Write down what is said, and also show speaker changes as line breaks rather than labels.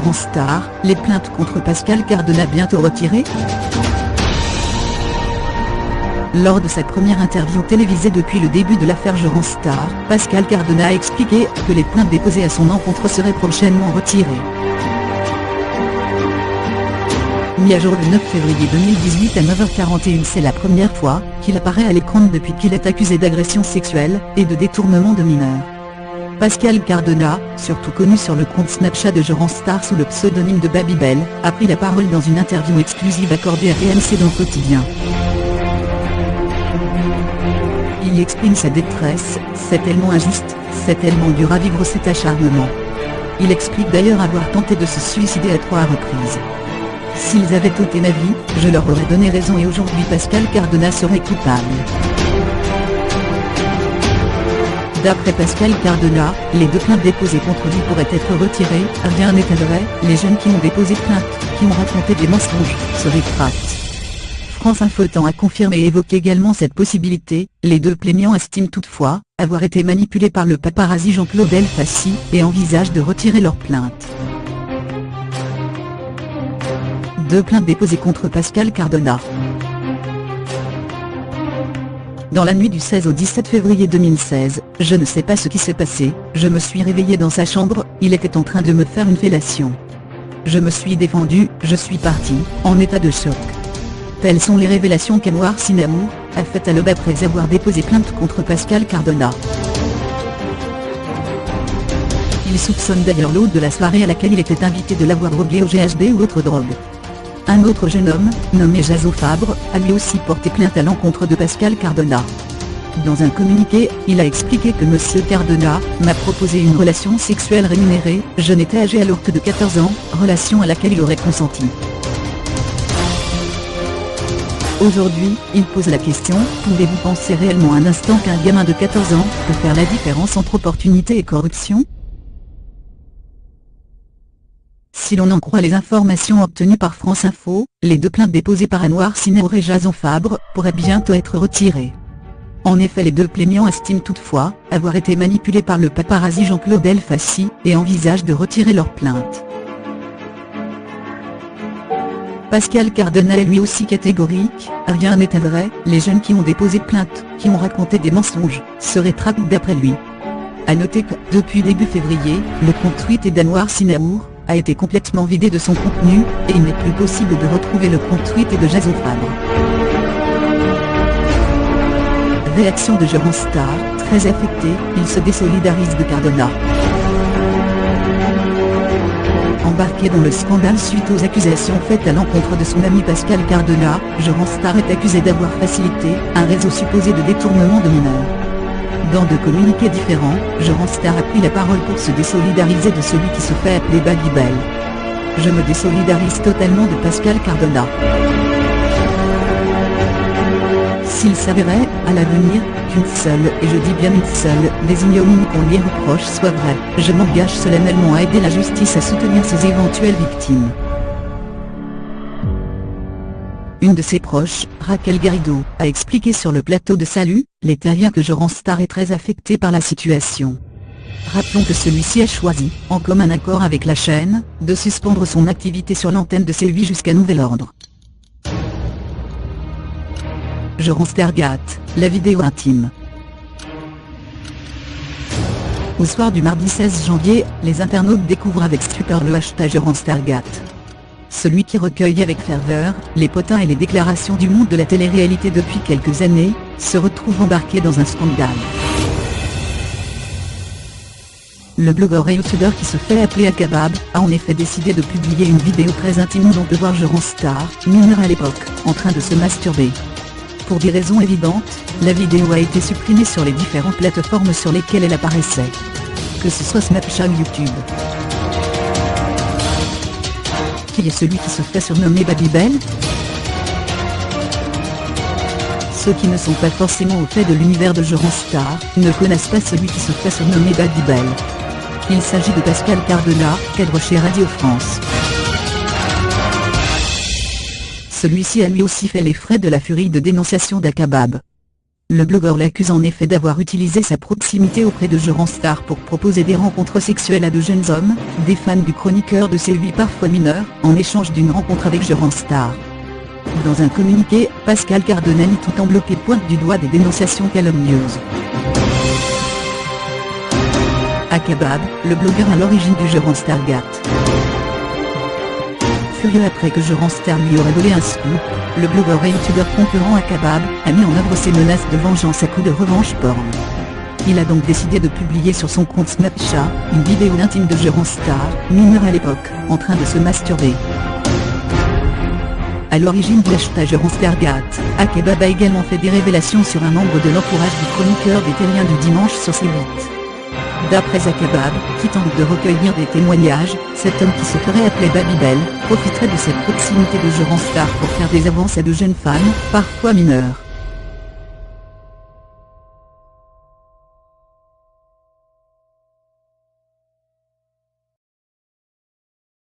Jean Star, les plaintes contre Pascal Cardona bientôt retirées? Lors de sa première interview télévisée depuis le début de l'affaire Jean Star, Pascal Cardona a expliqué que les plaintes déposées à son encontre seraient prochainement retirées. Mis à jour le 9 février 2018 à 9h41, c'est la première fois qu'il apparaît à l'écran depuis qu'il est accusé d'agression sexuelle et de détournement de mineurs. Pascal Cardona, surtout connu sur le compte Snapchat de Jean Star sous le pseudonyme de Babybel, a pris la parole dans une interview exclusive accordée à RMC dans Quotidien. Il y exprime sa détresse: c'est tellement injuste, c'est tellement dur à vivre cet acharnement. Il explique d'ailleurs avoir tenté de se suicider à 3 reprises. S'ils avaient ôté ma vie, je leur aurais donné raison et aujourd'hui Pascal Cardona serait coupable. D'après Pascal Cardona, les 2 plaintes déposées contre lui pourraient être retirées, rien n'étonnerait, les jeunes qui ont déposé plainte, qui ont raconté des mensonges, se rétractent. France Info a confirmé et évoque également cette possibilité. Les 2 plaignants estiment toutefois avoir été manipulés par le paparazzi Jean-Claude Elfassi et envisagent de retirer leur plainte. 2 plaintes déposées contre Pascal Cardona. Dans la nuit du 16 au 17 février 2016, je ne sais pas ce qui s'est passé, je me suis réveillé dans sa chambre, il était en train de me faire une fellation. Je me suis défendu, je suis parti, en état de choc. Telles sont les révélations qu'Anouar Sinamour a faites à l'aube après avoir déposé plainte contre Pascal Cardona. Il soupçonne d'ailleurs l'hôte de la soirée à laquelle il était invité de l'avoir drogué au GHB ou autre drogue. Un autre jeune homme, nommé Jazo Fabre, a lui aussi porté plainte à l'encontre de Pascal Cardona. Dans un communiqué, il a expliqué que Monsieur Cardona m'a proposé une relation sexuelle rémunérée, je n'étais âgé alors que de 14 ans, relation à laquelle il aurait consenti. Aujourd'hui, il pose la question: pouvez-vous penser réellement un instant qu'un gamin de 14 ans peut faire la différence entre opportunité et corruption? Si l'on en croit les informations obtenues par France Info, les 2 plaintes déposées par Anouar Sinamour et Jason Fabre pourraient bientôt être retirées. En effet, les 2 plaignants estiment toutefois avoir été manipulés par le paparazzi Jean-Claude Elfassi et envisagent de retirer leur plainte. Pascal Cardona est lui aussi catégorique: rien n'étonnerait, les jeunes qui ont déposé plainte, qui ont raconté des mensonges, se rétractent d'après lui. A noter que, depuis début février, le compte Twitter d'Anouar Sinamour a été complètement vidé de son contenu, et il n'est plus possible de retrouver le compte Twitter de Jason Fabre. Réaction de Jean Star: très affecté, il se désolidarise de Cardona. Embarqué dans le scandale suite aux accusations faites à l'encontre de son ami Pascal Cardona, Jean Star est accusé d'avoir facilité un réseau supposé de détournement de mineurs. Dans 2 communiqués différents, Jean Star a pris la parole pour se désolidariser de celui qui se fait appeler Babybel. Je me désolidarise totalement de Pascal Cardona. S'il s'avérait, à l'avenir, qu'une seule, et je dis bien une seule, des ignominies qu'on lui reproche soit vraie, je m'engage solennellement à aider la justice à soutenir ses éventuelles victimes. Une de ses proches, Raquel Garrido, a expliqué sur le plateau de Salut, les terriens que Jean Star est très affecté par la situation. Rappelons que celui-ci a choisi, en commun accord avec la chaîne, de suspendre son activité sur l'antenne de C8 jusqu'à nouvel ordre. Jean Star gâte, la vidéo intime. Au soir du mardi 16 janvier, les internautes découvrent avec stupeur le hashtag Jean Star gâte. Celui qui recueille avec ferveur les potins et les déclarations du monde de la télé-réalité depuis quelques années, se retrouve embarqué dans un scandale. Le blogueur et youtubeur qui se fait appeler Akabab a en effet décidé de publier une vidéo très intime où on peut voir Jean Star, mineur à l'époque, en train de se masturber. Pour des raisons évidentes, la vidéo a été supprimée sur les différentes plateformes sur lesquelles elle apparaissait. Que ce soit Snapchat ou YouTube. Qui est celui qui se fait surnommer Babybel? Ceux qui ne sont pas forcément au fait de l'univers de Jean Star ne connaissent pas celui qui se fait surnommer Babybel. Il s'agit de Pascal Cardona, cadre chez Radio France. Celui-ci a lui aussi fait les frais de la furie de dénonciation d'Akabab. Le blogueur l'accuse en effet d'avoir utilisé sa proximité auprès de Star pour proposer des rencontres sexuelles à de jeunes hommes, des fans du chroniqueur de C8 parfois mineurs, en échange d'une rencontre avec Star. Dans un communiqué, Pascal Cardonnali tout en bloqué pointe du doigt des dénonciations calomnieuses. Akabab, le blogueur à l'origine du Stargate. Furieux après que Star lui aurait volé un scoop, le blogueur et youtubeur concurrent Akabab a mis en œuvre ses menaces de vengeance à coups de revanche porn. Il a donc décidé de publier sur son compte Snapchat une vidéo intime de Star, mineur à l'époque, en train de se masturber. À l'origine de l'hashtag Stargate, Akabab a également fait des révélations sur un membre de l'entourage du chroniqueur des Terriens du dimanche sur C8. D'après Akabab, qui tente de recueillir des témoignages, cet homme qui se ferait appeler Babybel, profiterait de cette proximité de Star pour faire des avances à de jeunes femmes, parfois mineures.